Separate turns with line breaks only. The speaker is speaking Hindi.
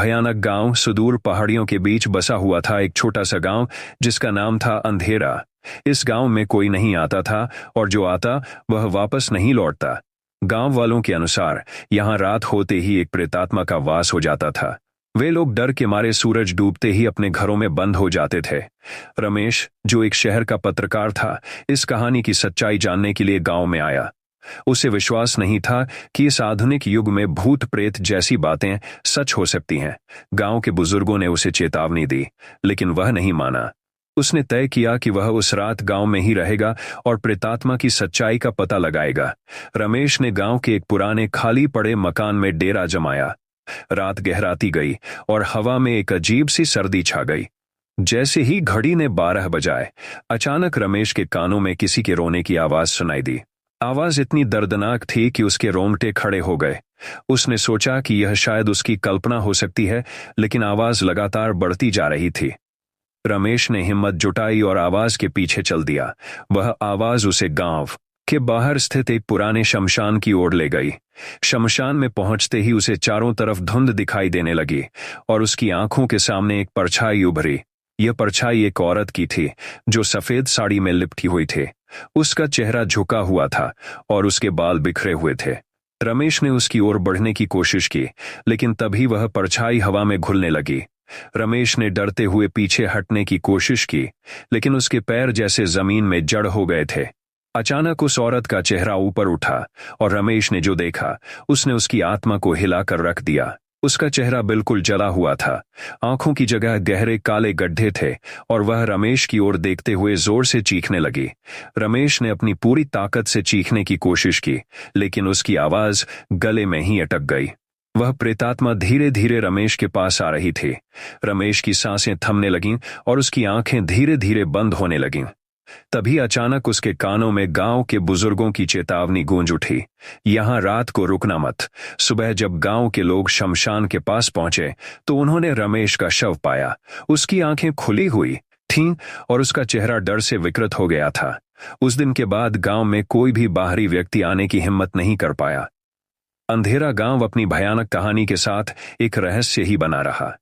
भयानक गांव सुदूर पहाड़ियों के बीच बसा हुआ था, एक छोटा सा गांव जिसका नाम था अंधेरा। इस गांव में कोई नहीं आता था और जो आता वह वापस नहीं लौटता। गांव वालों के अनुसार यहां रात होते ही एक प्रेतात्मा का वास हो जाता था। वे लोग डर के मारे सूरज डूबते ही अपने घरों में बंद हो जाते थे। रमेश, जो एक शहर का पत्रकार था, इस कहानी की सच्चाई जानने के लिए गांव में आया। उसे विश्वास नहीं था कि इस आधुनिक युग में भूत प्रेत जैसी बातें सच हो सकती हैं। गांव के बुजुर्गों ने उसे चेतावनी दी, लेकिन वह नहीं माना। उसने तय किया कि वह उस रात गांव में ही रहेगा और प्रेतात्मा की सच्चाई का पता लगाएगा। रमेश ने गांव के एक पुराने खाली पड़े मकान में डेरा जमाया। रात गहराती गई और हवा में एक अजीब सी सर्दी छा गई। जैसे ही घड़ी ने 12 बजाए, अचानक रमेश के कानों में किसी के रोने की आवाज सुनाई दी। आवाज इतनी दर्दनाक थी कि उसके रोंगटे खड़े हो गए। उसने सोचा कि यह शायद उसकी कल्पना हो सकती है, लेकिन आवाज लगातार बढ़ती जा रही थी। रमेश ने हिम्मत जुटाई और आवाज के पीछे चल दिया। वह आवाज उसे गांव के बाहर स्थित एक पुराने शमशान की ओर ले गई। शमशान में पहुंचते ही उसे चारों तरफ धुंध दिखाई देने लगी और उसकी आंखों के सामने एक परछाई उभरी। यह परछाई एक औरत की थी जो सफेद साड़ी में लिपटी हुई थी। उसका चेहरा झुका हुआ था और उसके बाल बिखरे हुए थे। रमेश ने उसकी ओर बढ़ने की कोशिश की, लेकिन तभी वह परछाई हवा में घुलने लगी। रमेश ने डरते हुए पीछे हटने की कोशिश की, लेकिन उसके पैर जैसे जमीन में जड़ हो गए थे। अचानक उस औरत का चेहरा ऊपर उठा और रमेश ने जो देखा उसने उसकी आत्मा को हिलाकर रख दिया। उसका चेहरा बिल्कुल जला हुआ था, आंखों की जगह गहरे काले गड्ढे थे और वह रमेश की ओर देखते हुए जोर से चीखने लगी। रमेश ने अपनी पूरी ताकत से चीखने की कोशिश की, लेकिन उसकी आवाज गले में ही अटक गई। वह प्रेतात्मा धीरे धीरे रमेश के पास आ रही थी। रमेश की सांसें थमने लगीं और उसकी आंखें धीरे धीरे बंद होने लगीं। तभी अचानक उसके कानों में गांव के बुजुर्गों की चेतावनी गूंज उठी, यहां रात को रुकना मत। सुबह जब गांव के लोग शमशान के पास पहुंचे तो उन्होंने रमेश का शव पाया। उसकी आंखें खुली हुई थीं और उसका चेहरा डर से विकृत हो गया था। उस दिन के बाद गांव में कोई भी बाहरी व्यक्ति आने की हिम्मत नहीं कर पाया। अंधेरा गांव अपनी भयानक कहानी के साथ एक रहस्य ही बना रहा।